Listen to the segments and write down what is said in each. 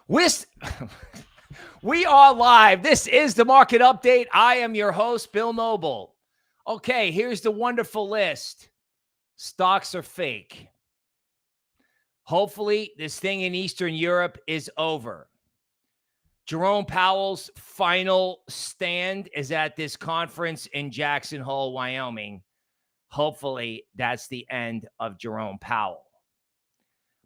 We are live. This is the market update. I am your host, Bill Noble. Okay, here's the wonderful list. Stocks are fake. Hopefully, this thing in Eastern Europe is over. Jerome Powell's final stand is at this conference in Jackson Hole, Wyoming. Hopefully, that's the end of Jerome Powell.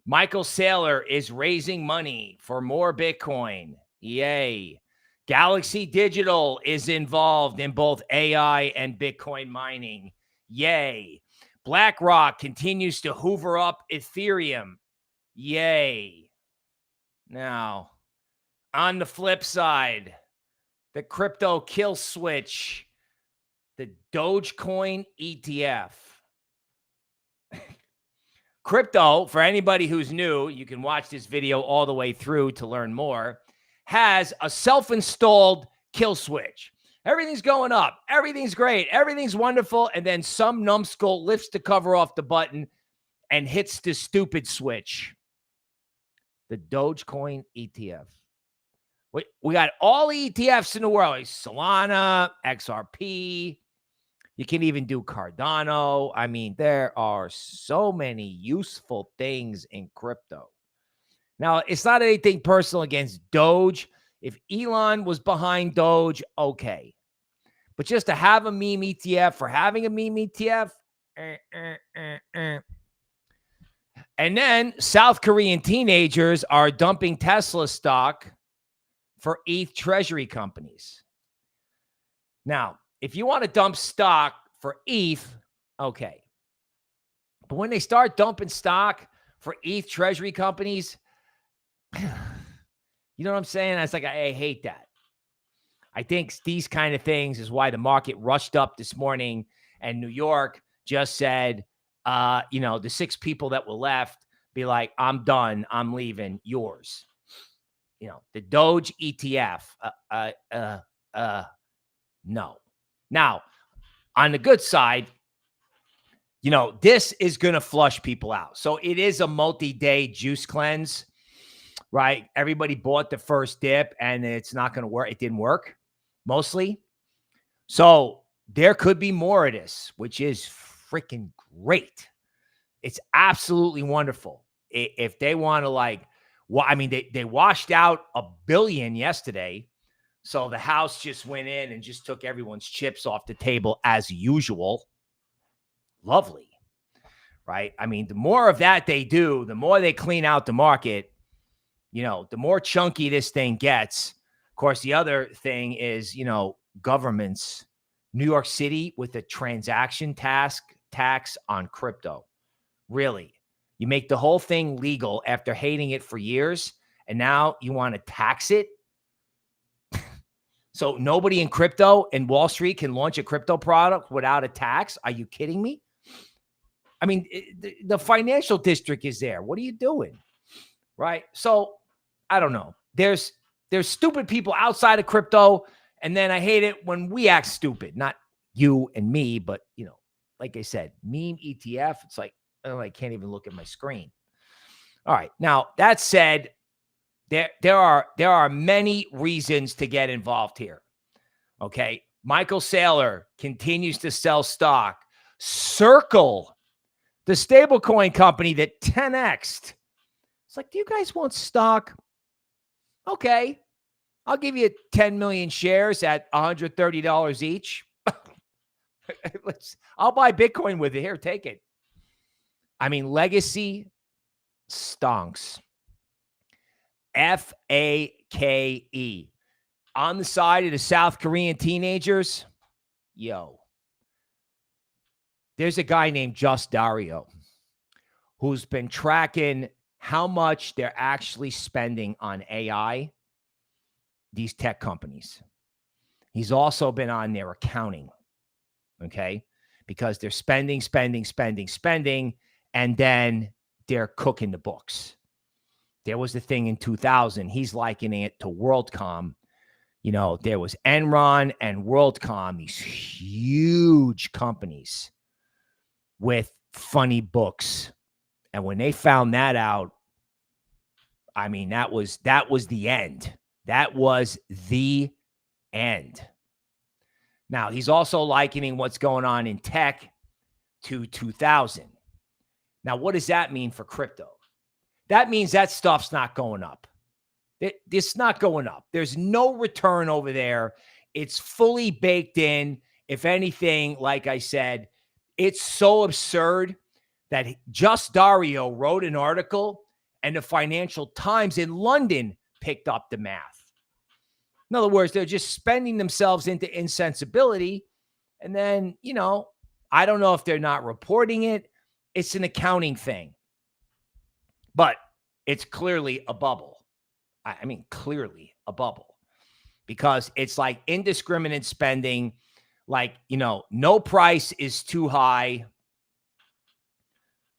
Michael Saylor is raising money for more Bitcoin. Yay. Galaxy Digital is involved in both AI and Bitcoin mining. Yay. BlackRock continues to hoover up Ethereum. Yay. Now, on the flip side, the crypto kill switch, the Dogecoin ETF. Crypto, for anybody who's new, you can watch this video all the way through to learn more, has a self-installed kill switch. Everything's going up. Everything's great. Everything's wonderful. And then some numbskull lifts the cover off the button and hits the stupid switch. The Dogecoin ETF. We got all the ETFs in the world. Like Solana, XRP. You can even do Cardano. I mean, there are so many useful things in crypto. Now, it's not anything personal against Doge. If Elon was behind Doge, okay. But just to have a meme ETF for having a meme ETF, And then South Korean teenagers are dumping Tesla stock for ETH treasury companies. Now, if you want to dump stock for ETH, okay. But when they start dumping stock for ETH treasury companies, you know what I'm saying? It's like, I hate that. I think these kind of things is why the market rushed up this morning, and New York just said, the 6 people that were left, be like, I'm done. I'm leaving. Yours. The Doge ETF. No. Now, on the good side, this is going to flush people out. So it is a multi-day juice cleanse, right? Everybody bought the first dip and it's not going to work. It didn't work mostly. So there could be more of this, which is freaking great. It's absolutely wonderful. If they want to they washed out $1 billion yesterday. So the House just went in and just took everyone's chips off the table as usual. Lovely, right? I mean, the more of that they do, the more they clean out the market, the more chunky this thing gets. Of course, the other thing is, governments, New York City with a transaction tax on crypto. Really? You make the whole thing legal after hating it for years, and now you want to tax it? So nobody in crypto and Wall Street can launch a crypto product without a tax? Are you kidding me? I mean, the financial district is there. What are you doing? Right? So I don't know. There's stupid people outside of crypto, and then I hate it when we act stupid. Not you and me, but like I said, meme ETF. It's like, I can't even look at my screen. All right. Now, that said, there are many reasons to get involved here. Okay. Michael Saylor continues to sell stock. Circle, the stablecoin company that 10x'd. It's like, do you guys want stock? Okay. I'll give you 10 million shares at $130 each. I'll buy Bitcoin with it. Here, take it. I mean, legacy stonks. FAKE. On the side of the South Korean teenagers, there's a guy named Just Dario who's been tracking how much they're actually spending on AI, these tech companies. He's also been on their accounting, okay? Because they're spending, and then they're cooking the books. There was the thing in 2000. He's likening it to WorldCom. There was Enron and WorldCom, these huge companies with funny books. And when they found that out, I mean, that was the end. That was the end. Now, he's also likening what's going on in tech to 2000. Now, what does that mean for crypto? That means that stuff's not going up. It's not going up. There's no return over there. It's fully baked in. If anything, like I said, it's so absurd that Just Dario wrote an article and the Financial Times in London picked up the math. In other words, they're just spending themselves into insensibility. And then, you know, I don't know if they're not reporting it. It's an accounting thing. But it's clearly a bubble. I mean, clearly a bubble. Because it's like indiscriminate spending. Like, you know, no price is too high. I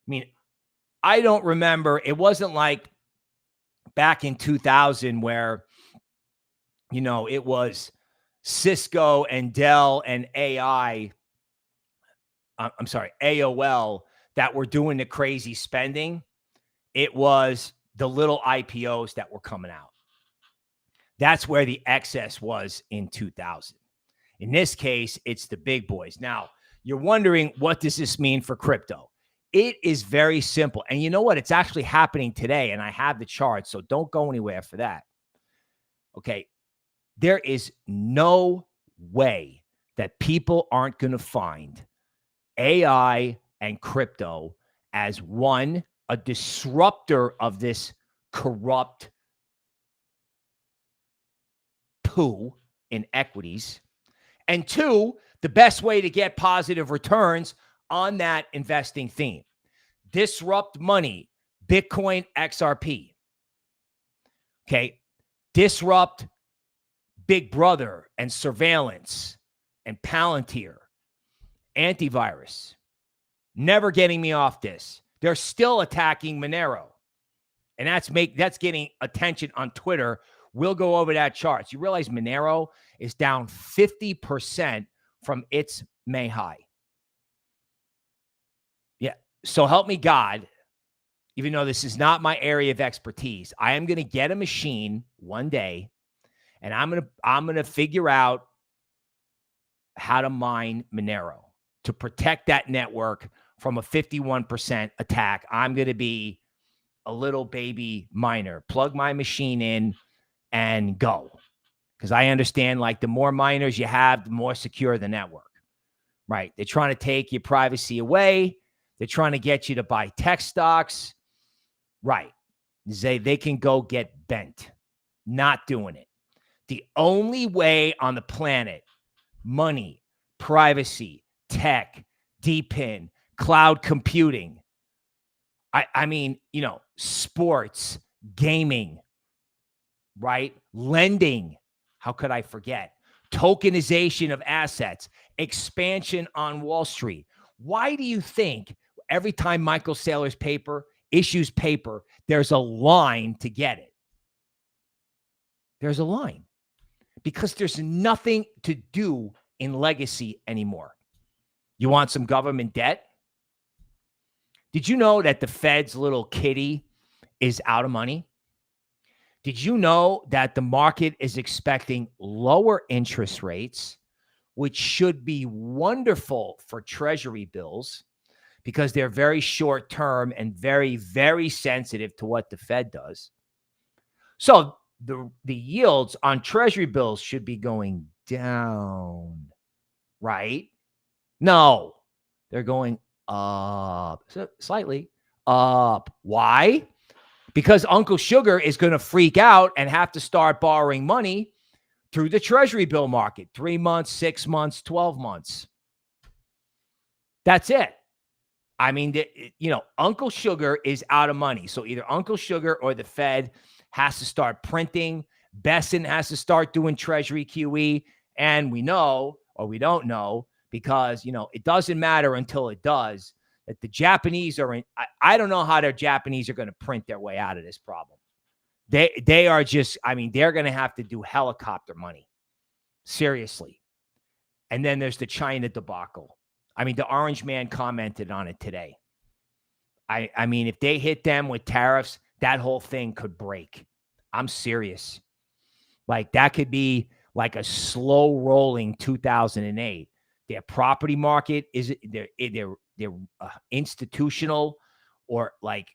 mean, I don't remember. It wasn't like back in 2000 where, you know, it was Cisco and Dell and AOL that were doing the crazy spending. It was the little IPOs that were coming out. That's where the excess was in 2000. In this case, it's the big boys. Now, you're wondering, what does this mean for crypto? It is very simple. And you know what? It's actually happening today, and I have the chart, so don't go anywhere for that. Okay. There is no way that people aren't going to find AI and crypto as one, a disruptor of this corrupt poo in equities, and two, the best way to get positive returns on that investing theme. Disrupt money, Bitcoin XRP. Okay. Disrupt Big Brother and surveillance and Palantir, AIntivirus. Never getting me off this. They're still attacking Monero. And that's getting attention on Twitter. We'll go over that chart. You realize Monero is down 50% from its May high. Yeah. So help me God, even though this is not my area of expertise, I am going to get a machine one day, and I'm going to figure out how to mine Monero to protect that network from a 51% attack. I'm going to be a little baby miner, plug my machine in and go. Because I understand, like, the more miners you have, the more secure the network, right? They're trying to take your privacy away. They're trying to get you to buy tech stocks, right? They can go get bent. Not doing it. The only way on the planet, money, privacy, tech, DePIN, cloud computing, I mean, you know, sports, gaming, right? Lending. How could I forget? Tokenization of assets, expansion on Wall Street. Why do you think every time Michael Saylor's paper issues paper, there's a line to get it? There's a line. Because there's nothing to do in legacy anymore. You want some government debt? Did you know that the Fed's little kitty is out of money? Did you know that the market is expecting lower interest rates, which should be wonderful for Treasury bills because they're very short term and very, very sensitive to what the Fed does? So the yields on Treasury bills should be going down, right? No, they're going up, slightly up. Why? Because Uncle Sugar is going to freak out and have to start borrowing money through the Treasury bill market. 3 months, 6 months, 12 months. That's it. I mean, you know, Uncle Sugar is out of money. So either Uncle Sugar or the Fed has to start printing. Besson has to start doing Treasury QE. And we know, or we don't know, because, you know, it doesn't matter until it does, that the Japanese are in. I don't know how the Japanese are going to print their way out of this problem. They are just, I mean, they're going to have to do helicopter money. Seriously. And then there's the China debacle. I mean, the Orange Man commented on it today. I mean, if they hit them with tariffs, that whole thing could break. I'm serious. Like that could be like a slow rolling 2008. Their property market is their institutional or like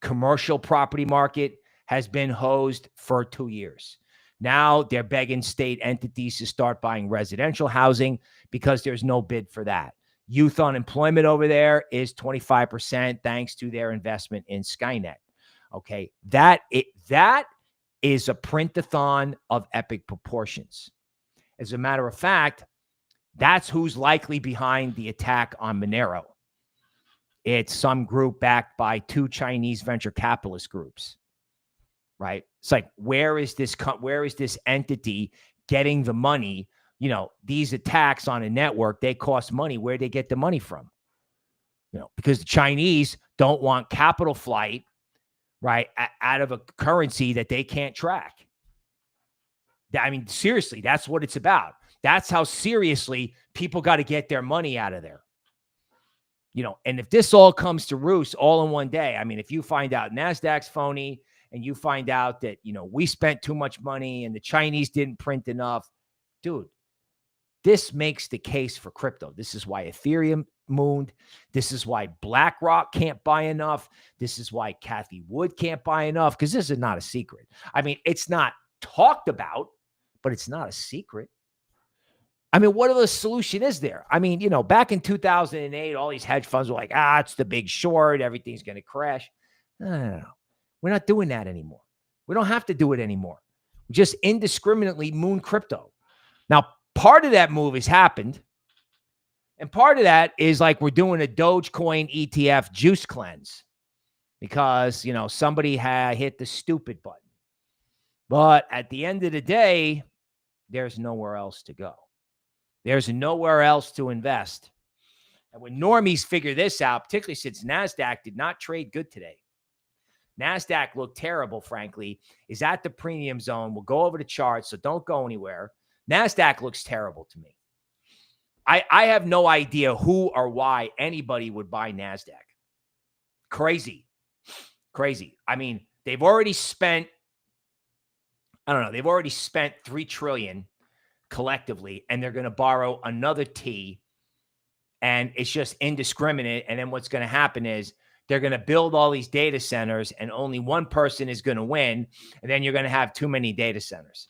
commercial property market has been hosed for 2 years. Now they're begging state entities to start buying residential housing because there's no bid for that. Youth unemployment over there is 25% thanks to their investment in SkyNet. Okay, that is a print-a-thon of epic proportions. As a matter of fact, that's who's likely behind the attack on Monero. It's some group backed by 2 Chinese venture capitalist groups, right? It's like, where is this entity getting the money? You know, these attacks on a network, they cost money. Where they get the money from? You know, because the Chinese don't want capital flight, right, out of a currency that they can't track. I mean, seriously, that's what it's about. That's how seriously people got to get their money out of there. You know, and if this all comes to roost all in one day, I mean, if you find out Nasdaq's phony and you find out that, you know, we spent too much money and the Chinese didn't print enough, dude, this makes the case for crypto. This is why Ethereum mooned. This is why BlackRock can't buy enough. This is why Cathie Wood can't buy enough, because this is not a secret. I mean, it's not talked about, but it's not a secret. I mean, what other solution is there? I mean, you know, back in 2008, all these hedge funds were like, it's the big short. Everything's going to crash. No. We're not doing that anymore. We don't have to do it anymore. We just indiscriminately moon crypto. Now, part of that move has happened. And part of that is like we're doing a Dogecoin ETF juice cleanse because, you know, somebody had hit the stupid button. But at the end of the day, there's nowhere else to go. There's nowhere else to invest. And when normies figure this out, particularly since Nasdaq did not trade good today, Nasdaq looked terrible, frankly, is at the premium zone. We'll go over the charts, so don't go anywhere. Nasdaq looks terrible to me. I have no idea who or why anybody would buy Nasdaq. Crazy. I mean, they've already spent, they've already spent $3 trillion collectively, and they're going to borrow another T, and it's just indiscriminate. And then what's going to happen is they're going to build all these data centers, and only one person is going to win, and then you're going to have too many data centers.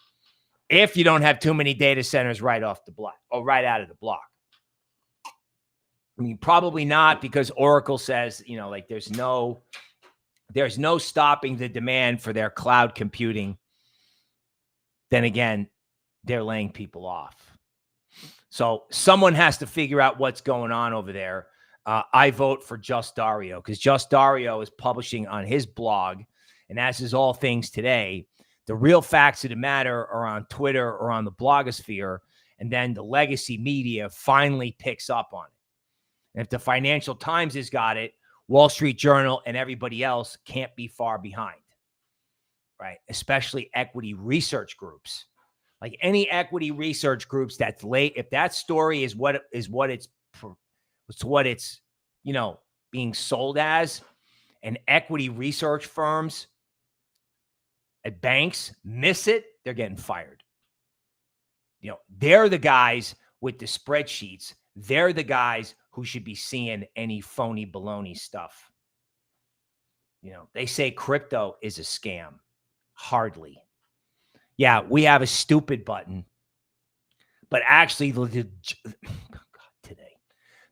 If you don't have too many data centers right off the block or right out of the block. I mean, probably not, because Oracle says, you know, like there's no stopping the demand for their cloud computing. Then again, they're laying people off. So someone has to figure out what's going on over there. I vote for Just Dario, because Just Dario is publishing on his blog, and as is All Things Today, the real facts of the matter are on Twitter or on the blogosphere, and then the legacy media finally picks up on it. And if the Financial Times has got it, Wall Street Journal and everybody else can't be far behind, right? Especially equity research groups. Like any equity research groups that's late, if that story is what it's, you know, being sold as, and equity research firms at banks miss it, they're getting fired. You know, they're the guys with the spreadsheets. They're the guys who should be seeing any phony baloney stuff. You know, they say crypto is a scam. Hardly. Yeah, we have a stupid button, but actually the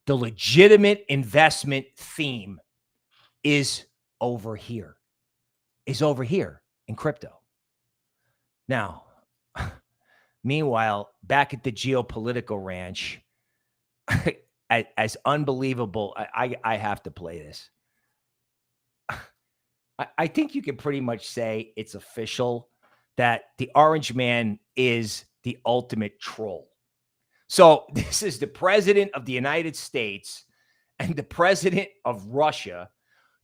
legitimate investment theme is over here in crypto. Now, meanwhile, back at the geopolitical ranch, as unbelievable, I have to play this. I think you can pretty much say it's official that the Orange Man is the ultimate troll. So this is the president of the United States and the president of Russia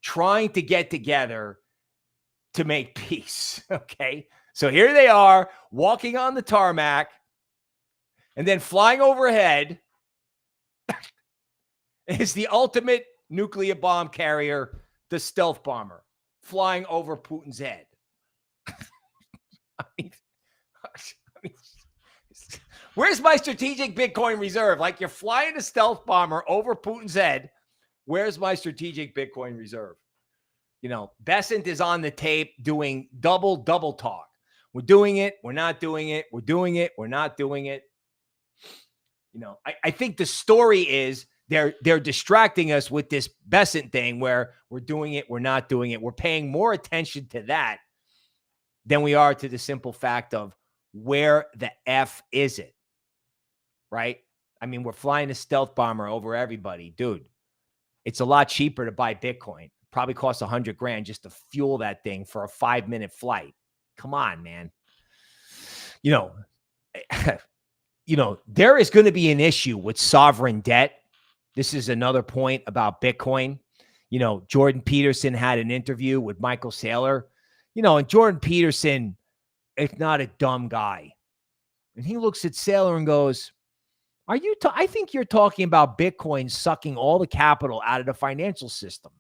trying to get together to make peace. Okay. So here they are walking on the tarmac, and then flying overhead is the ultimate nuclear bomb carrier, the stealth bomber. flying over Putin's head. I mean, where's my strategic Bitcoin reserve? Like, you're flying a stealth bomber over Putin's head. Where's my strategic Bitcoin reserve? You know, Besant is on the tape doing double talk. We're doing it. We're not doing it. We're doing it. We're not doing it. You know, I think the story is they're distracting us with this Besant thing where we're doing it. We're not doing it. We're paying more attention to that than we are to the simple fact of where the F is it, right? I mean, we're flying a stealth bomber over everybody. Dude, it's a lot cheaper to buy Bitcoin. Probably costs $100,000 just to fuel that thing for a 5-minute flight. Come on, man. You know, there is going to be an issue with sovereign debt. This is another point about Bitcoin. You know, Jordan Peterson had an interview with Michael Saylor. You know, and Jordan Peterson is not a dumb guy. And he looks at Saylor and goes, I think you're talking about Bitcoin sucking all the capital out of the financial system.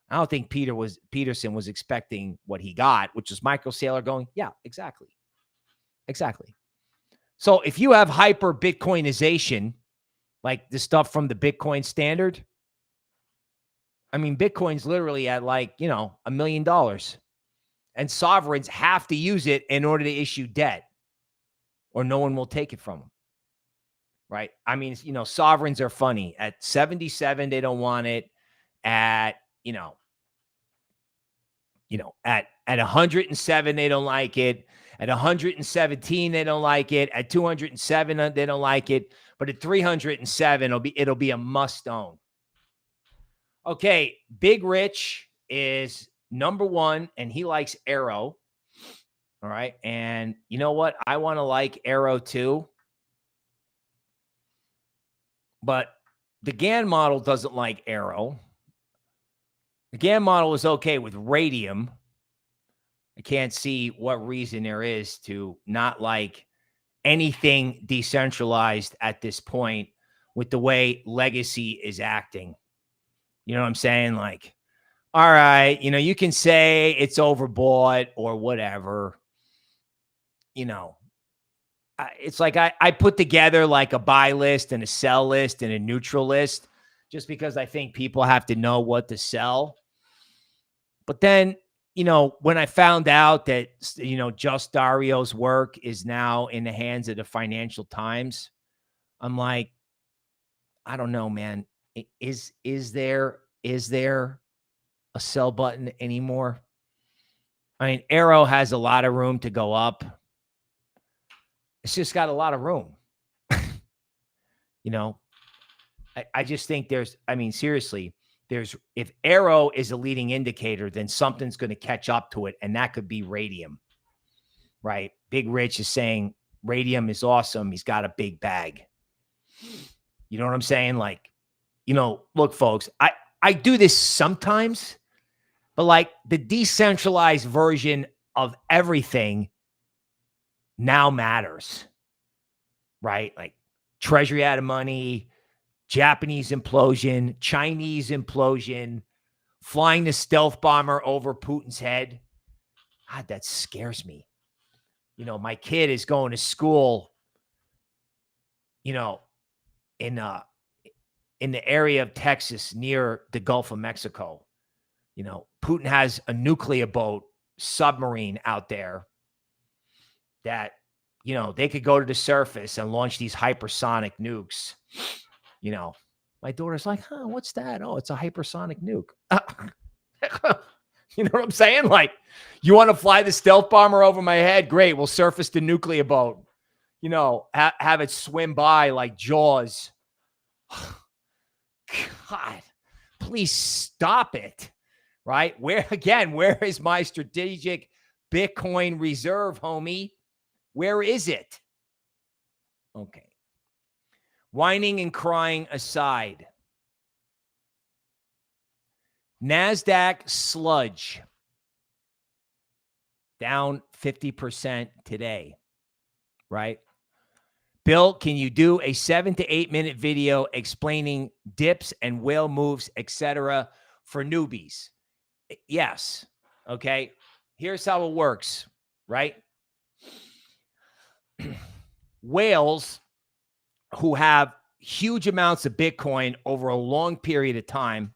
I don't think Peterson was expecting what he got, which is Michael Saylor going, yeah, exactly. Exactly. So if you have hyper Bitcoinization, like the stuff from the Bitcoin standard, I mean, Bitcoin's literally at like, you know, $1 million. And sovereigns have to use it in order to issue debt, or no one will take it from them. Right? I mean, you know, sovereigns are funny. At 77, they don't want it. At, at 107, they don't like it. At 117, they don't like it. At 207, they don't like it. But at 307, it'll be a must own. Okay, Big Rich is number one, and he likes Aero. All right, and you know what? I want to like Aero too. But the Gann model doesn't like Aero. The Gann model is okay with Radium. I can't see what reason there is to not like anything decentralized at this point with the way Legacy is acting. You know what I'm saying? Like, all right, you know, you can say it's overbought or whatever. You know, it's like I put together like a buy list and a sell list and a neutral list just because I think people have to know what to sell. But then, you know, when I found out that, you know, Just Dario's work is now in the hands of the Financial Times, I'm like, I don't know, man. Is there a sell button anymore? I mean, Aero has a lot of room to go up. It's just got a lot of room. You know, I just think seriously, if Aero is a leading indicator, then something's going to catch up to it, and that could be Radium, right? Big Rich is saying Radium is awesome. He's got a big bag. You know what I'm saying? Like, you know, look, folks, I do this sometimes, but like the decentralized version of everything now matters, right? Like Treasury out of money, Japanese implosion, Chinese implosion, flying the stealth bomber over Putin's head. God, that scares me. You know, my kid is going to school, you know, in the area of Texas near the Gulf of Mexico. You know, Putin has a nuclear boat submarine out there that, you know, they could go to the surface and launch these hypersonic nukes. You know, my daughter's like, huh, what's that? Oh, it's a hypersonic nuke. You know what I'm saying? Like, you want to fly the stealth bomber over my head? Great. We'll surface the nuclear boat. You know, have it swim by like Jaws. God, please stop it. Right? Where is my strategic Bitcoin reserve, homie? Where is it? Okay. Whining and crying aside. Nasdaq sludge down 50% today, right? Bill, can you do a 7 to 8 minute video explaining dips and whale moves, etc., for newbies? Yes. Okay. Here's how it works, right? Whales who have huge amounts of Bitcoin over a long period of time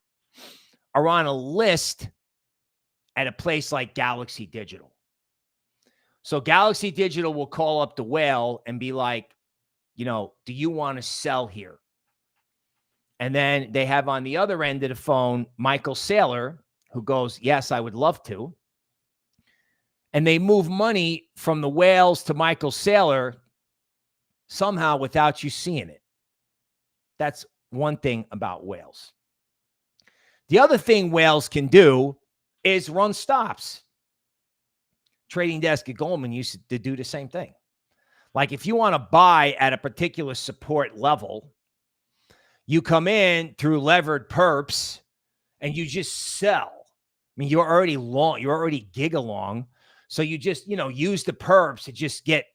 are on a list at a place like Galaxy Digital. So Galaxy Digital will call up the whale and be like, do you want to sell here? And then they have on the other end of the phone, Michael Saylor, who goes, yes, I would love to. And they move money from the whales to Michael Saylor somehow without you seeing it. That's one thing about whales. The other thing whales can do is run stops. Trading desk at Goldman used to do the same thing. Like if you want to buy at a particular support level, you come in through levered perps and you just sell. I mean, you're already long, you're already giga long. So you just, use the perps to just get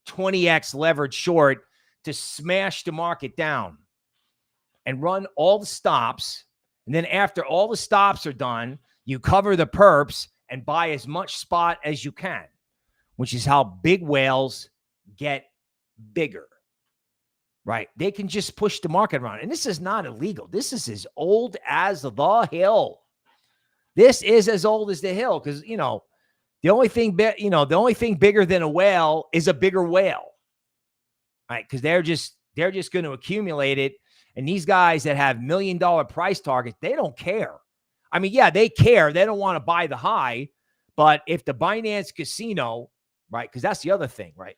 20x levered short to smash the market down and run all the stops. And then after all the stops are done, you cover the perps and buy as much spot as you can, which is how big whales get bigger, right? They can just push the market around. And this is not illegal. This is as old as the hill. This is as old as the hill because, the only thing bigger than a whale is a bigger whale, right? Because they're just going to accumulate it. And these guys that have $1 million price targets, they don't care. I mean, yeah, they care. They don't want to buy the high. But if the Binance casino, right, because that's the other thing, right?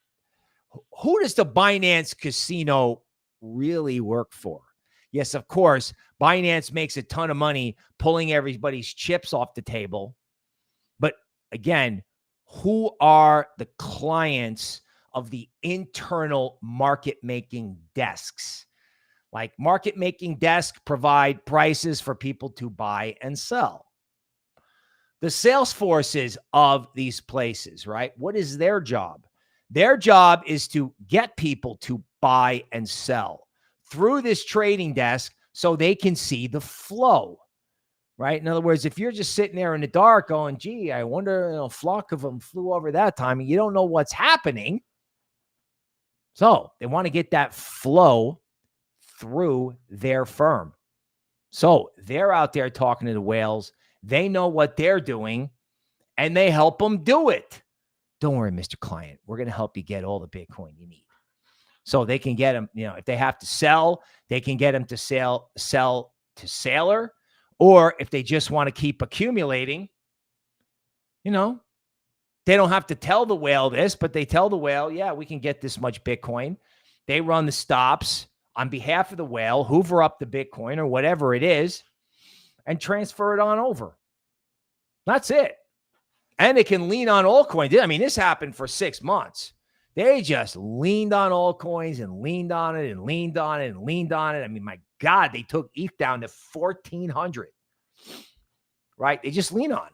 Who does the Binance casino really work for? Yes, of course, Binance makes a ton of money pulling everybody's chips off the table. But again, who are the clients of the internal market-making desks? Like market-making desks provide prices for people to buy and sell. The sales forces of these places, right? What is their job? Their job is to get people to buy and sell through this trading desk so they can see the flow, right? In other words, if you're just sitting there in the dark going, gee, I wonder, a flock of them flew over that time, and you don't know what's happening. So they want to get that flow through their firm. So they're out there talking to the whales. They know what they're doing, and they help them do it. Don't worry, Mr. Client. We're going to help you get all the Bitcoin you need. So they can get them, if they have to sell, they can get them to sell to Saylor. Or if they just want to keep accumulating, they don't have to tell the whale this, but they tell the whale, yeah, we can get this much Bitcoin. They run the stops on behalf of the whale, hoover up the Bitcoin or whatever it is, and transfer it on over. That's it. And they can lean on altcoins. I mean, this happened for 6 months. They just leaned on altcoins and leaned on it and leaned on it and leaned on it. I mean, my God, they took ETH down to 1,400, right? They just lean on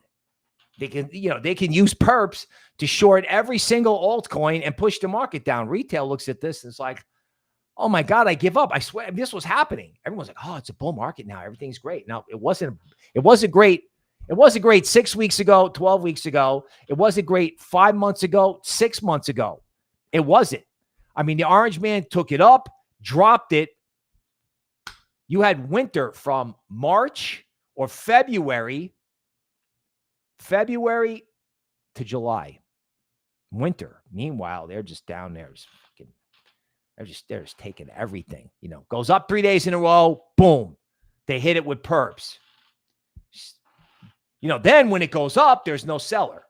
it. They can use perps to short every single altcoin and push the market down. Retail looks at this and it's like, oh my God, I give up. I swear this was happening. Everyone's like, oh, it's a bull market now. Everything's great. No, it wasn't great. It wasn't great 6 weeks ago, 12 weeks ago. It wasn't great 5 months ago, 6 months ago. It wasn't. I mean, the orange man took it up, dropped it. You had winter from March or February to July. Winter. Meanwhile, they're just down there. They're just taking everything. Goes up 3 days in a row. Boom. They hit it with perps. Then when it goes up, there's no seller.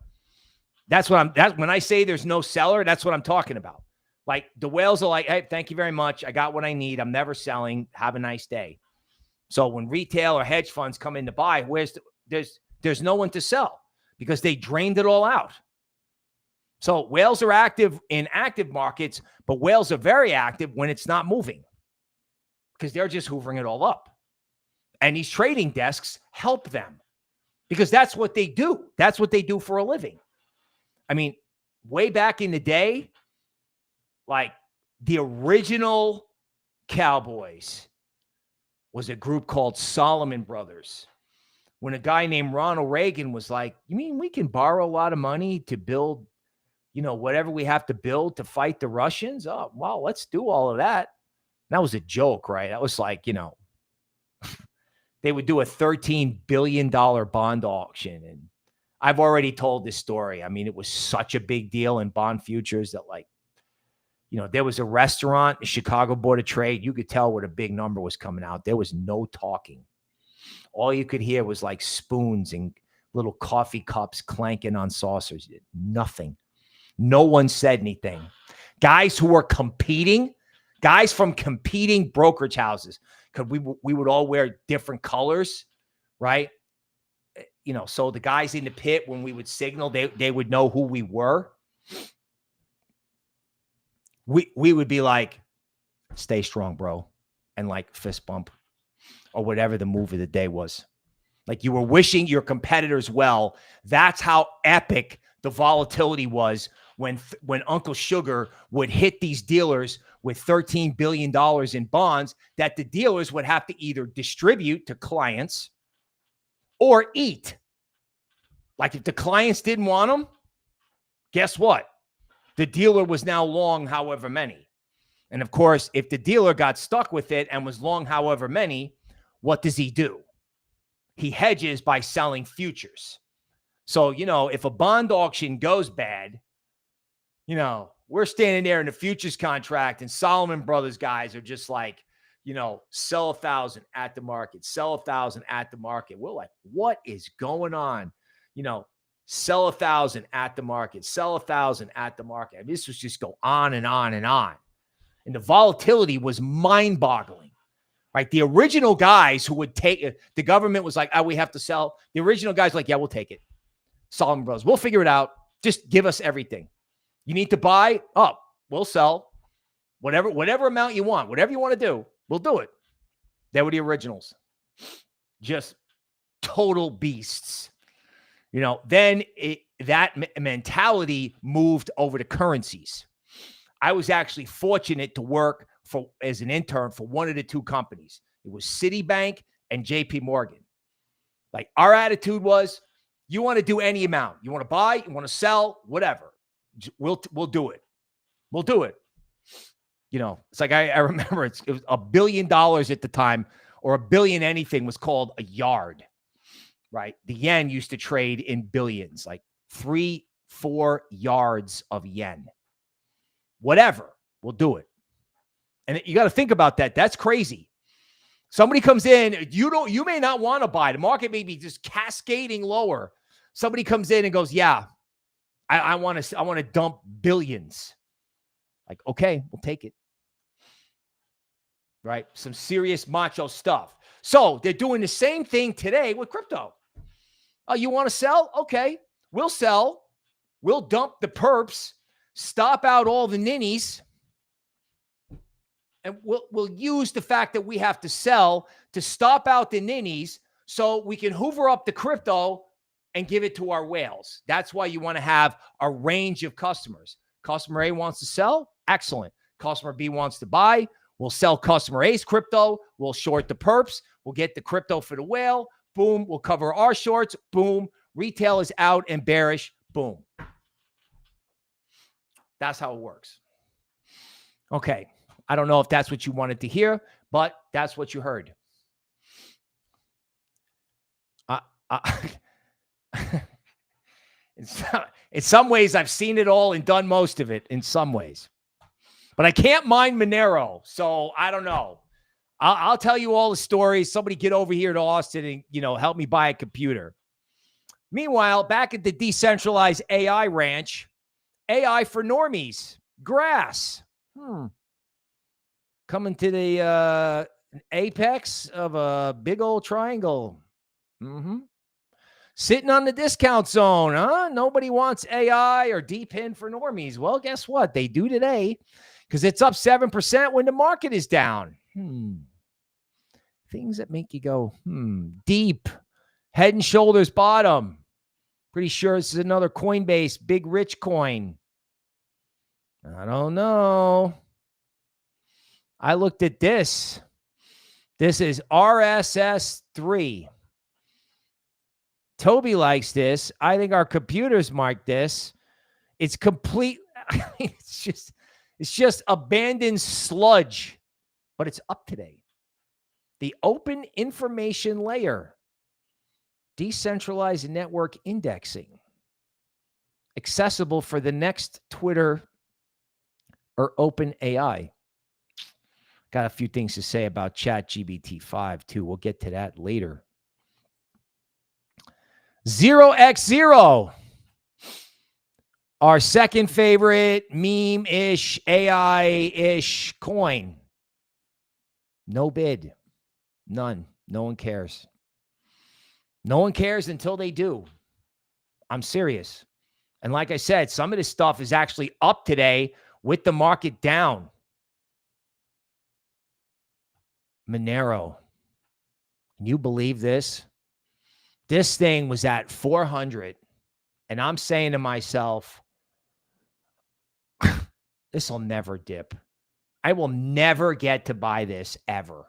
That's when I say there's no seller, that's what I'm talking about. Like the whales are like, hey, thank you very much. I got what I need. I'm never selling. Have a nice day. So when retail or hedge funds come in to buy, there's no one to sell because they drained it all out. So whales are active in active markets, but whales are very active when it's not moving because they're just hoovering it all up. And these trading desks help them because that's what they do. That's what they do for a living. I mean, way back in the day, like the original Cowboys was a group called Solomon Brothers. when a guy named Ronald Reagan was like, you mean we can borrow a lot of money to build, whatever we have to build to fight the Russians? Oh, well, let's do all of that. And that was a joke, right? That was like, they would do a $13 billion bond auction. And I've already told this story. I mean, it was such a big deal in bond futures that there was a restaurant, the Chicago Board of Trade. You could tell what a big number was coming out. There was no talking. All you could hear was like spoons and little coffee cups clanking on saucers. Nothing. No one said anything. Guys who were competing, guys from competing brokerage houses, because we would all wear different colors, right? So the guys in the pit, when we would signal, they would know who we were. We would be like, stay strong, bro. And like fist bump or whatever the move of the day was. Like you were wishing your competitors well. That's how epic the volatility was when Uncle Sugar would hit these dealers with $13 billion in bonds that the dealers would have to either distribute to clients or eat. Like if the clients didn't want them, guess what? The dealer was now long however many. And of course, if the dealer got stuck with it and was long however many, what does he do? He hedges by selling futures. So, if a bond auction goes bad, we're standing there in the futures contract and Solomon Brothers guys are just like, sell 1,000 at the market, sell 1,000 at the market. We're like, what is going on? Sell 1,000 at the market, sell 1,000 at the market. I mean, this was just go on and on and on. And the volatility was mind-boggling, right? The original guys who would take it, the government was like, oh, we have to sell. The original guys like, yeah, we'll take it. Solomon Brothers, we'll figure it out. Just give us everything. You need to buy up. We'll sell whatever amount you want, whatever you want to do, we'll do it. They were the originals. Just total beasts. Then that mentality moved over to currencies. I was actually fortunate to work as an intern for one of the two companies. It was Citibank and J.P. Morgan. Like our attitude was, you want to do any amount. You want to buy, you want to sell, whatever. We'll do it. We'll do it. It's like I remember it was $1 billion at the time, or $1 billion anything was called a yard. Right? The yen used to trade in billions, like 3-4 yards of yen. Whatever, we'll do it. And you got to think about that. That's crazy. Somebody comes in, you may not want to buy. The market may be just cascading lower. Somebody comes in and goes, yeah, I want to dump billions. Like, okay, we'll take it. Right? Some serious macho stuff. So they're doing the same thing today with crypto. Oh, you want to sell? Okay, we'll sell. We'll dump the perps, stop out all the ninnies, and we'll use the fact that we have to sell to stop out the ninnies so we can hoover up the crypto and give it to our whales. That's why you want to have a range of customers. Customer A wants to sell. Excellent. Customer B wants to buy. We'll sell customer A's crypto. We'll short the perps. We'll get the crypto for the whale. Boom. We'll cover our shorts. Boom. Retail is out and bearish. Boom. That's how it works. Okay. I don't know if that's what you wanted to hear, but that's what you heard. In some ways, I've seen it all and done most of it in some ways. But I can't mine Monero, so I don't know. I'll tell you all the stories. Somebody get over here to Austin and, help me buy a computer. Meanwhile, back at the decentralized AI ranch, AI for normies, GRASS. Coming to the apex of a big old triangle. Sitting on the discount zone, huh? Nobody wants AI or DeepIn for normies. Well, guess what? They do today because it's up 7% when the market is down. Things that make you go, deep, head and shoulders bottom. Pretty sure this is another Coinbase, big rich coin. I don't know. I looked at this. This is RSS3. Toby likes this. I think our computers mark this. It's complete. It's just abandoned sludge, but it's up today. The open information layer, decentralized network indexing, accessible for the next Twitter or OpenAI. Got a few things to say about ChatGPT-5 too. We'll get to that later. 0x0, our second favorite meme-ish, AI-ish coin. No bid. None. No one cares. No one cares until they do. I'm serious. And like I said, some of this stuff is actually up today with the market down. Monero. Can you believe this? This thing was at 400. And I'm saying to myself, this will never dip. I will never get to buy this ever.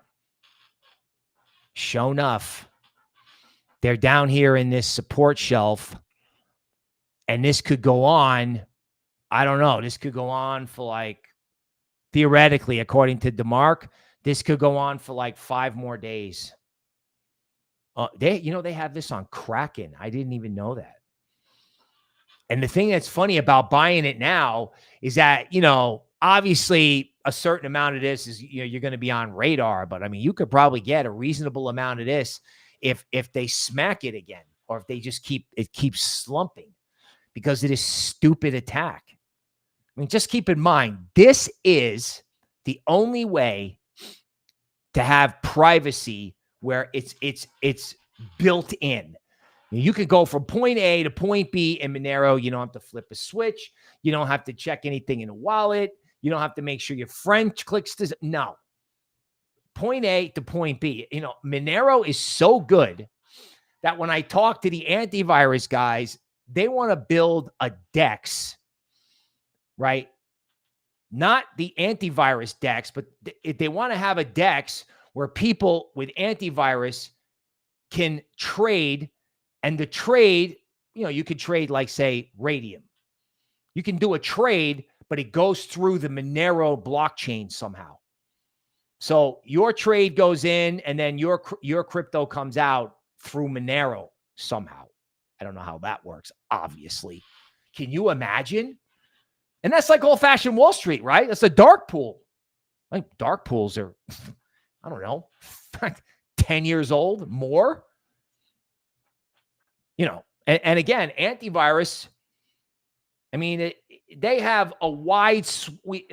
Sure enough, they're down here in this support shelf. And this could go on. I don't know. This could go on for like, theoretically, according to DeMark, this could go on for like 5 more days. They have this on Kraken. I didn't even know that. And the thing that's funny about buying it now is that, obviously a certain amount of this is, you're going to be on radar, but I mean, you could probably get a reasonable amount of this if they smack it again, or if they just keeps slumping because of this stupid attack. I mean, just keep in mind, this is the only way to have privacy where it's built in. You could go from point A to point B in Monero. You don't have to flip a switch. You don't have to check anything in a wallet. You don't have to make sure your friend clicks this. No. Point A to point B. Monero is so good that when I talk to the antivirus guys, they want to build a DEX, right? Not the antivirus DEX, but they want to have a DEX where people with antivirus can trade. And the trade, you could trade like, say, Radium. You can do a trade, but it goes through the Monero blockchain somehow. So your trade goes in, and then your crypto comes out through Monero somehow. I don't know how that works, obviously. Can you imagine? And that's like old-fashioned Wall Street, right? That's a dark pool. Like dark pools are, I don't know, 10 years old, more. And again, antivirus, I mean, they have a wide suite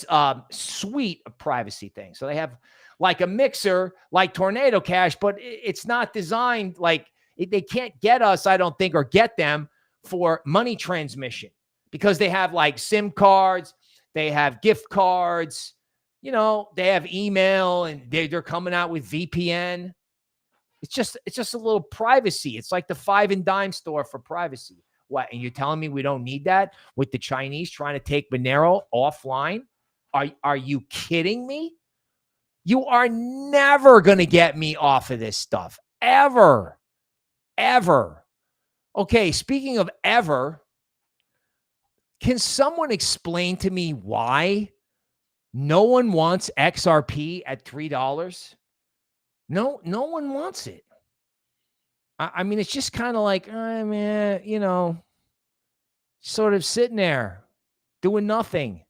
of privacy things. So they have like a mixer, like Tornado Cash, but it's not designed like they can't get us, I don't think, or get them for money transmission because they have like SIM cards, they have gift cards, they have email, and they're coming out with VPN. It's just a little privacy. It's like the 5 and dime store for privacy. What? And you're telling me we don't need that with the Chinese trying to take Monero offline? Are you kidding me? You are never going to get me off of this stuff. Ever. Ever. Okay, speaking of ever, can someone explain to me why no one wants XRP at $3? No one wants it. I mean, it's just kind of like, sort of sitting there doing nothing,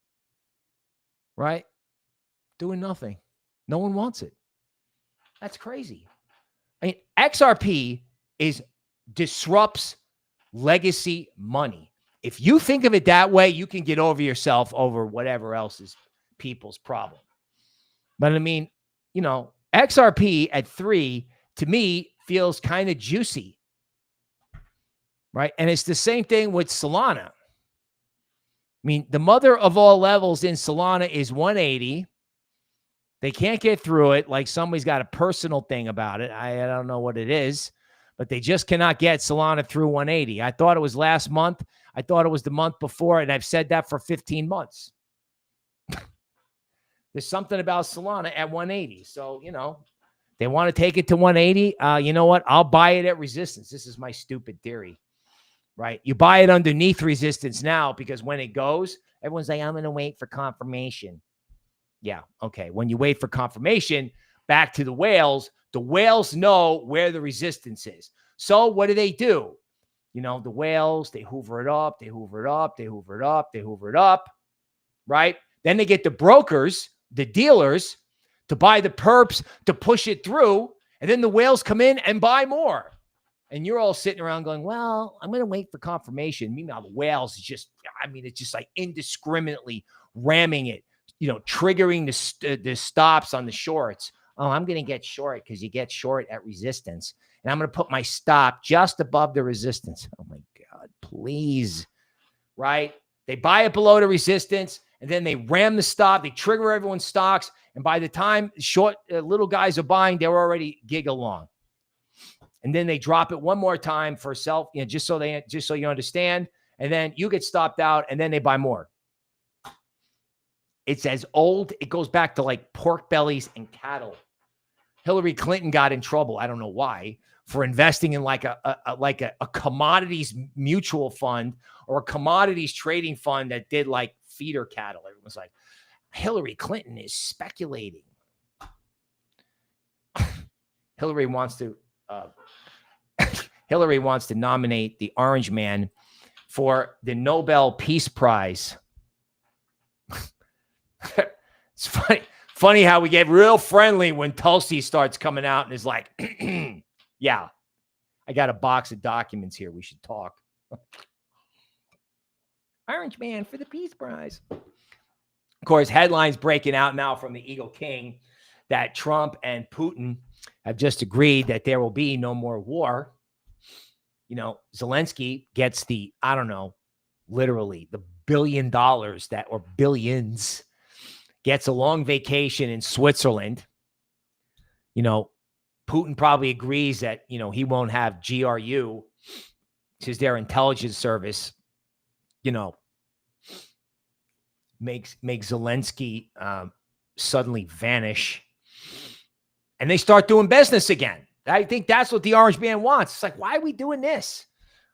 right? Doing nothing. No one wants it. That's crazy. I mean, XRP disrupts legacy money. If you think of it that way, you can get over yourself over whatever else is people's problem. But I mean, XRP at 3, to me, feels kind of juicy, right? And it's the same thing with Solana. I mean, the mother of all levels in Solana is 180. They can't get through it. Like somebody's got a personal thing about it. I don't know what it is, but they just cannot get Solana through 180. I thought it was last month. I thought it was the month before, and I've said that for 15 months. There's something about Solana at 180. So, They want to take it to 180. You know what? I'll buy it at resistance. This is my stupid theory, right? You buy it underneath resistance now because when it goes, everyone's like, I'm going to wait for confirmation. Yeah. Okay. When you wait for confirmation, back to the whales know where the resistance is. So what do? You know, the whales, they hoover it up, they hoover it up, they hoover it up, they hoover it up, right? Then they get the brokers, the dealers, to buy the perps to push it through. And then the whales come in and buy more. And you're all sitting around going, well, I'm going to wait for confirmation. Meanwhile, the whales is just, I mean, it's just like indiscriminately ramming it, you know, triggering the stops on the shorts. Oh, I'm going to get short because you get short at resistance. And I'm going to put my stop just above the resistance. Oh, my God, please. Right? They buy it below the resistance, and then they ram the stop. They trigger everyone's stocks. And by the time little guys are buying, they're already gig along. And then they drop it one more time for self, you know, just so you understand. And then you get stopped out, and then they buy more. It's as old. It goes back to like pork bellies and cattle. Hilary Clinton got in trouble. I don't know why, for investing in like a commodities mutual fund or a commodities trading fund that did like feeder cattle. Everyone's like, Hillary Clinton is speculating. Hillary wants to nominate the orange man for the Nobel Peace Prize. It's funny how we get real friendly when Tulsi starts coming out and is like, yeah, I got a box of documents here. We should talk. Orange man for the Peace Prize. Of course, headlines breaking out now from the Eagle King that Trump and Putin have just agreed that there will be no more war. You know, Zelensky gets the, I don't know, literally the $1 billion or billions, gets a long vacation in Switzerland. You know, Putin probably agrees that, you know, he won't have GRU, which is their intelligence service, you know, makes Zelensky suddenly vanish. And they start doing business again. I think that's what the orange man wants. It's like, why are we doing this?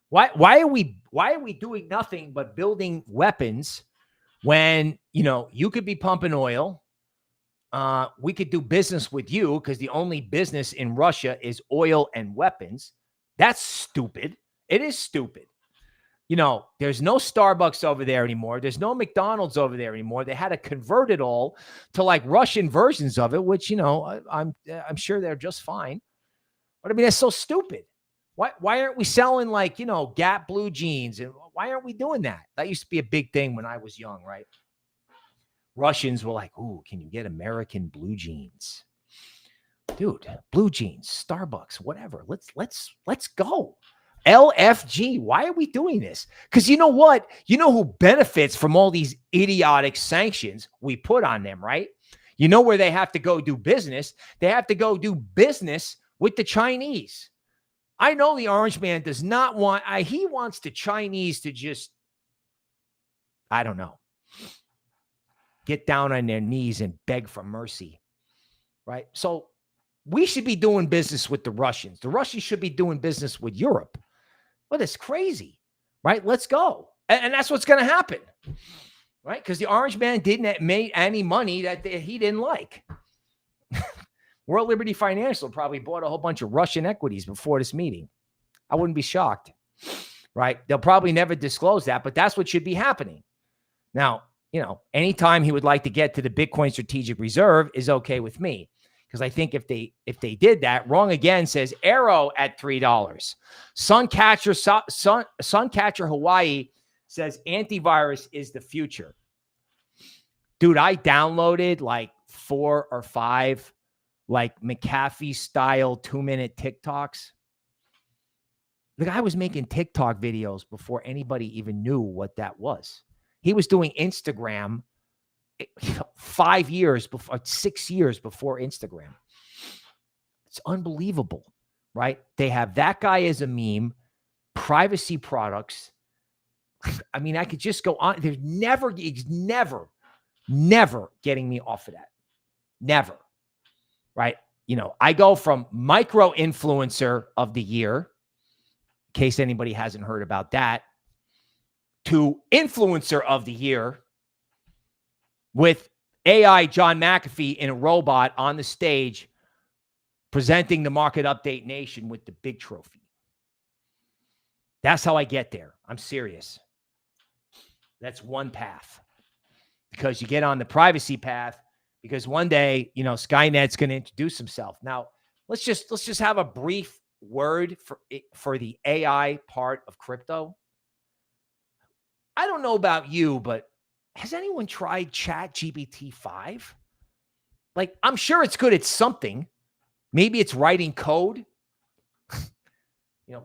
Why are we doing nothing but building weapons when, you know, you could be pumping oil? We could do business with you because the only business in Russia is oil and weapons. That's stupid. It is stupid. You know, there's no Starbucks over there anymore. There's no McDonald's over there anymore. They had to convert it all to like Russian versions of it, which, you know, I'm sure they're just fine. But I mean, that's so stupid. Why aren't we selling like, you know, Gap blue jeans? And why aren't we doing that? That used to be a big thing when I was young, right? Russians were like, ooh, can you get American blue jeans? Dude, blue jeans, Starbucks, whatever. Let's go. LFG. Why are we doing this? Because you know what? You know who benefits from all these idiotic sanctions we put on them, right? You know where they have to go do business? They have to go do business with the Chinese. I know the orange man does not want, he wants the Chinese to just, I don't know, get down on their knees and beg for mercy, right? So we should be doing business with the Russians. The Russians should be doing business with Europe. Well, that's crazy, right? Let's go. And that's what's going to happen, right? Because the orange man didn't make any money that he didn't like. World Liberty Financial probably bought a whole bunch of Russian equities before this meeting. I wouldn't be shocked, right? They'll probably never disclose that, but that's what should be happening. Now, you know, anytime he would like to get to the Bitcoin strategic reserve is okay with me. Because I think if they did that, Wrong Again says Arrow at $3. Suncatcher Hawaii says antivirus is the future. Dude, I downloaded like 4 or 5 like McAfee style 2-minute TikToks. The guy was making TikTok videos before anybody even knew what that was. He was doing Instagram 5 years before, 6 years before Instagram. It's unbelievable, right? They have that guy as a meme, privacy products. I mean, I could just go on. There's never getting me off of that. Never. Right? I go from micro influencer of the year, in case anybody hasn't heard about that, to influencer of the year with AI John McAfee in a robot on the stage presenting the Market Update Nation with the big trophy. That's how I get there. I'm serious. That's one path. Because you get on the privacy path, because one day, SkyNet's going to introduce himself. Now, let's just have a brief word for the AI part of crypto. I don't know about you, but has anyone tried ChatGPT 5? Like, I'm sure it's good at something. Maybe it's writing code.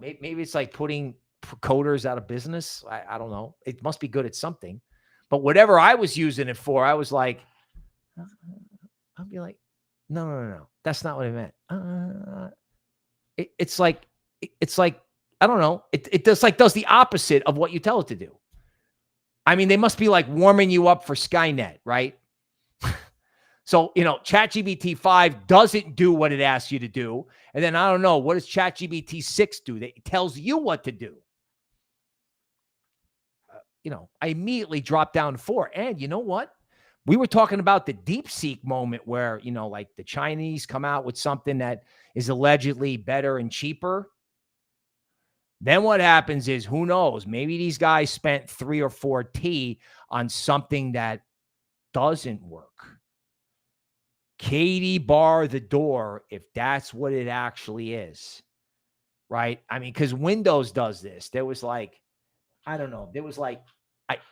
Maybe it's like putting coders out of business. I don't know. It must be good at something. But whatever I was using it for, I was like, I'll be like, no. That's not what I meant. It's like, I don't know. It does the opposite of what you tell it to do. I mean, they must be like warming you up for SkyNet, right? So, ChatGPT 5 doesn't do what it asks you to do. And then I don't know, what does ChatGPT 6 do? It tells you what to do. I immediately dropped down to 4. And you know what? We were talking about the DeepSeek moment where, like the Chinese come out with something that is allegedly better and cheaper. Then what happens is, who knows? Maybe these guys spent 3 or 4 T on something that doesn't work. Katie bar the door if that's what it actually is, right? I mean, because Windows does this. There was like, I don't know. There was like,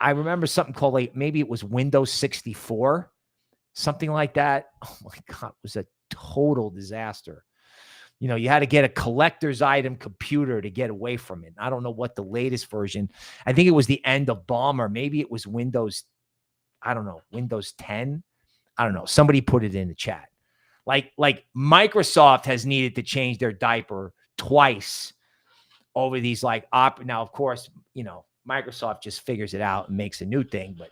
I remember something called maybe it was Windows 64, something like that. Oh my God, it was a total disaster. You had to get a collector's item computer to get away from it. I don't know what the latest version. I think it was the end of BOM, or maybe it was Windows, I don't know, Windows 10. I don't know. Somebody put it in the chat. Like Microsoft has needed to change their diaper twice over these now, of course, Microsoft just figures it out and makes a new thing. But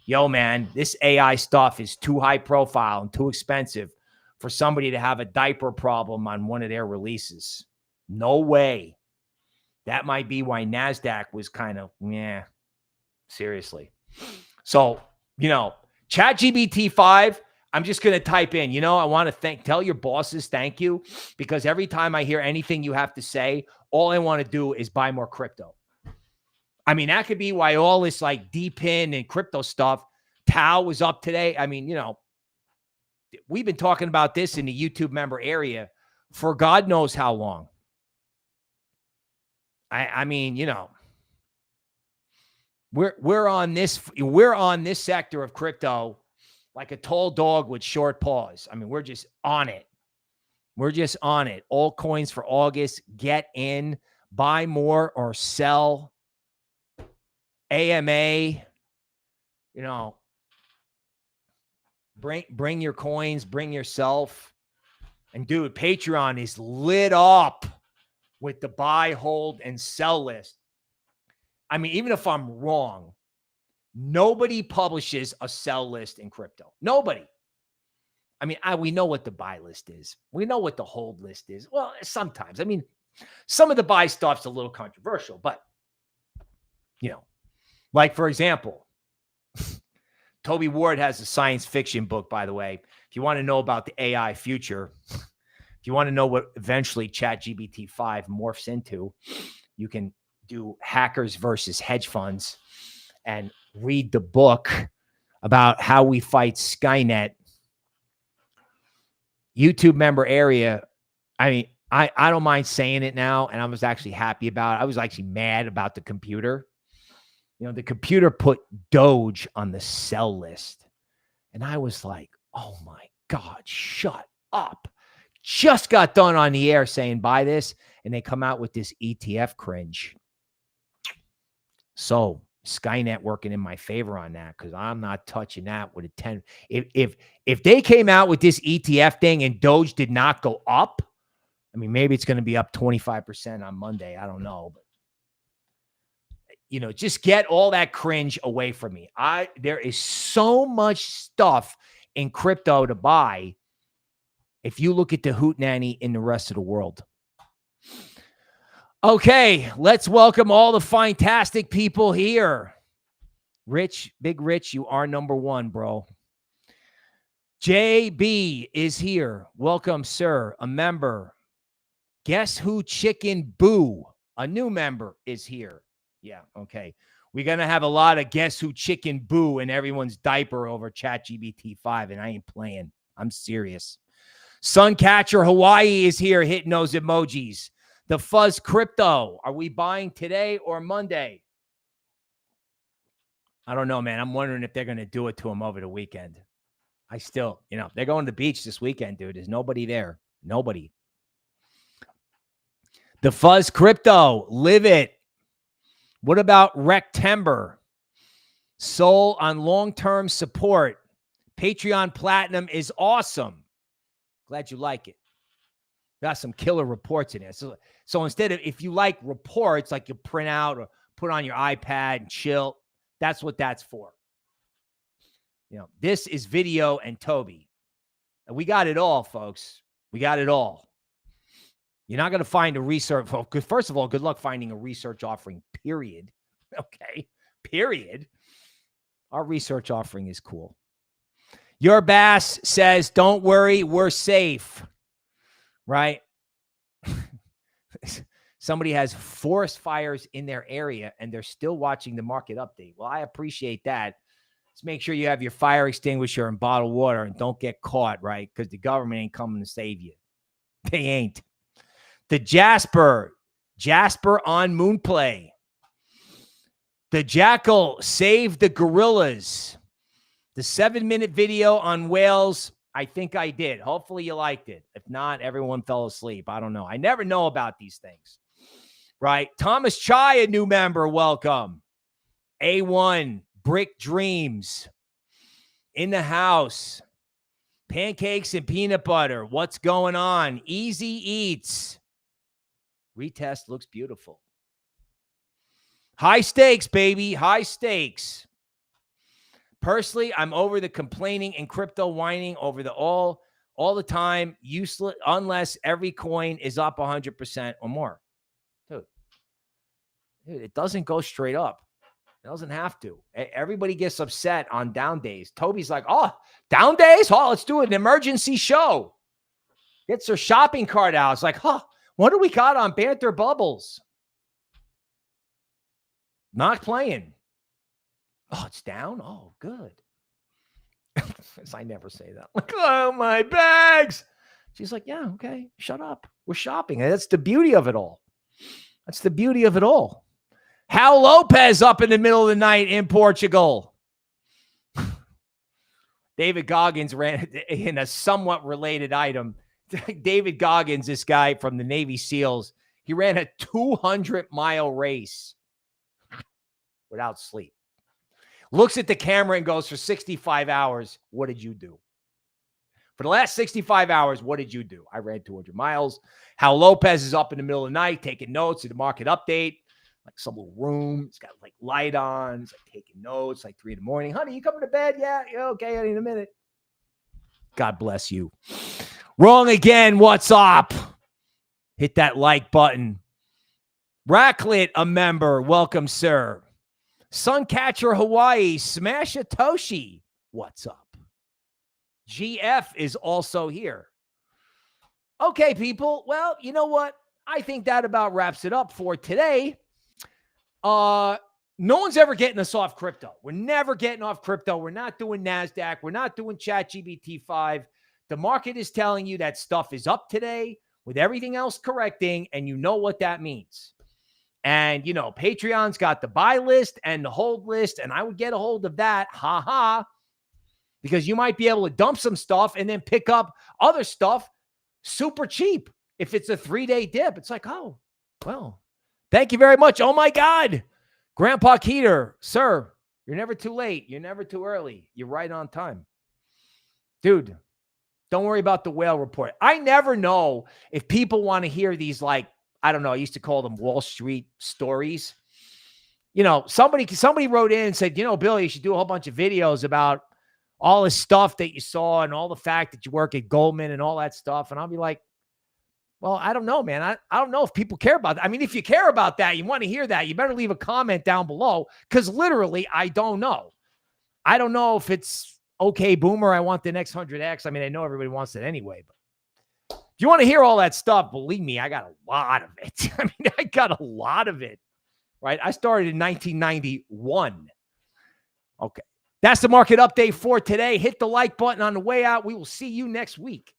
yo, man, this AI stuff is too high profile and too expensive for somebody to have a diaper problem on one of their releases. No way. That might be why Nasdaq was kind of, seriously. So, ChatGPT 5, I'm just going to type in, I want to tell your bosses thank you, because every time I hear anything you have to say, all I want to do is buy more crypto. I mean, that could be why all this DPIN and crypto stuff, Tau was up today. I mean, we've been talking about this in the YouTube member area for God knows how long. I mean, we're on this sector of crypto like a tall dog with short paws. I mean, we're just on it. We're just on it. All coins for August. Get in, buy more or sell. AMA, bring your coins, bring yourself. And dude, Patreon is lit up with the buy, hold, and sell list. I mean, even if I'm wrong, nobody publishes a sell list in crypto. Nobody. I mean, we know what the buy list is. We know what the hold list is. Well, sometimes. I mean, some of the buy stuff's a little controversial, but, like, for example, Toby Ward has a science fiction book, by the way. If you want to know about the AI future, if you want to know what eventually ChatGPT 5 morphs into, you can do hackers versus hedge funds and read the book about how we fight SkyNet. YouTube member area. I mean, I don't mind saying it now, and I was actually happy about it. I was actually mad about the computer. The computer put Doge on the sell list. And I was like, oh my God, shut up. Just got done on the air saying buy this, and they come out with this ETF cringe. So SkyNet working in my favor on that, because I'm not touching that with a 10. If they came out with this ETF thing and Doge did not go up, I mean, maybe it's going to be up 25% on Monday. I don't know. But just get all that cringe away from me. There is so much stuff in crypto to buy. if you look at the hootenanny in the rest of the world. Okay, let's welcome all the fantastic people here. Rich, Big Rich, you are number one, bro. JB is here. Welcome, sir. A member. Guess who Chicken Boo? A new member is here. Yeah, okay. We're going to have a lot of Guess Who Chicken Boo in everyone's diaper over ChatGPT 5, and I ain't playing. I'm serious. Suncatcher Hawaii is here hitting those emojis. The Fuzz Crypto. Are we buying today or Monday? I don't know, man. I'm wondering if they're going to do it to him over the weekend. I still, they're going to the beach this weekend, dude. There's nobody there. Nobody. The Fuzz Crypto. Live it. What about Rectember? Sol on long-term support. Patreon Platinum is awesome. Glad you like it. Got some killer reports in there. So instead of, if you like reports, like you print out or put on your iPad and chill, that's what that's for. This is video and Toby. And we got it all, folks. We got it all. You're not going to find a research. Well, first of all, good luck finding a research offering, period. Okay, period. Our research offering is cool. Your Bass says, don't worry, we're safe. Right? Somebody has forest fires in their area and they're still watching the market update. Well, I appreciate that. Let's make sure you have your fire extinguisher and bottled water and don't get caught, right? Because the government ain't coming to save you. They ain't. The Jasper on Moonplay. The Jackal saved the gorillas. The 7-minute video on whales. I think I did. Hopefully you liked it. If not, everyone fell asleep. I don't know. I never know about these things. Right? Thomas Chai, a new member. Welcome. A1, Brick Dreams. In the house. Pancakes and peanut butter. What's going on? Easy Eats. Retest looks beautiful. High stakes, baby. High stakes. Personally, I'm over the complaining and crypto whining over the all the time. Useless unless every coin is up 100% or more. Dude, it doesn't go straight up. It doesn't have to. Everybody gets upset on down days. Toby's like, oh, down days? Oh, let's do an emergency show. Gets her shopping cart out. It's like, what do we got on Banter Bubbles? Not playing. Oh, it's down? Oh, good. I never say that. Like, oh, my bags. She's like, yeah, okay, shut up. We're shopping. And that's the beauty of it all. That's the beauty of it all. Hal Lopez up in the middle of the night in Portugal. David Goggins ran in a somewhat related item. David Goggins, this guy from the Navy SEALs, he ran a 200-mile race without sleep. Looks at the camera and goes, for 65 hours, what did you do? For the last 65 hours, what did you do? I ran 200 miles. Hal Lopez is up in the middle of the night taking notes at the market update. Like some little room. It's got like light on. It's like taking notes, like 3 in the morning. Honey, you coming to bed? Yeah, okay, in a minute. God bless you. Wrong again. What's up? Hit that like button. Racklet, a member. Welcome, sir. Suncatcher Hawaii. Smash a Toshi. What's up? GF is also here. Okay, people. Well, you know what? I think that about wraps it up for today. No one's ever getting us off crypto. We're never getting off crypto. We're not doing Nasdaq. We're not doing ChatGPT 5. The market is telling you that stuff is up today with everything else correcting, and you know what that means. And, Patreon's got the buy list and the hold list, and I would get a hold of that. Because you might be able to dump some stuff and then pick up other stuff super cheap. If it's a 3-day dip, it's like, oh, well, thank you very much. Oh, my God. Grandpa Keeter, sir, you're never too late. You're never too early. You're right on time. Dude, don't worry about the whale report. I never know if people want to hear these, like, I don't know, I used to call them Wall Street stories. Somebody wrote in and said, Bill, you should do a whole bunch of videos about all the stuff that you saw and all the fact that you work at Goldman and all that stuff. And I'll be like, well, I don't know, man. I don't know if people care about that. I mean, if you care about that, you want to hear that, you better leave a comment down below, because literally, I don't know. I don't know if it's okay, boomer, I want the next 100X. I mean, I know everybody wants it anyway, but if you want to hear all that stuff, believe me, I got a lot of it. I mean, I got a lot of it, right? I started in 1991. Okay. That's the market update for today. Hit the like button on the way out. We will see you next week.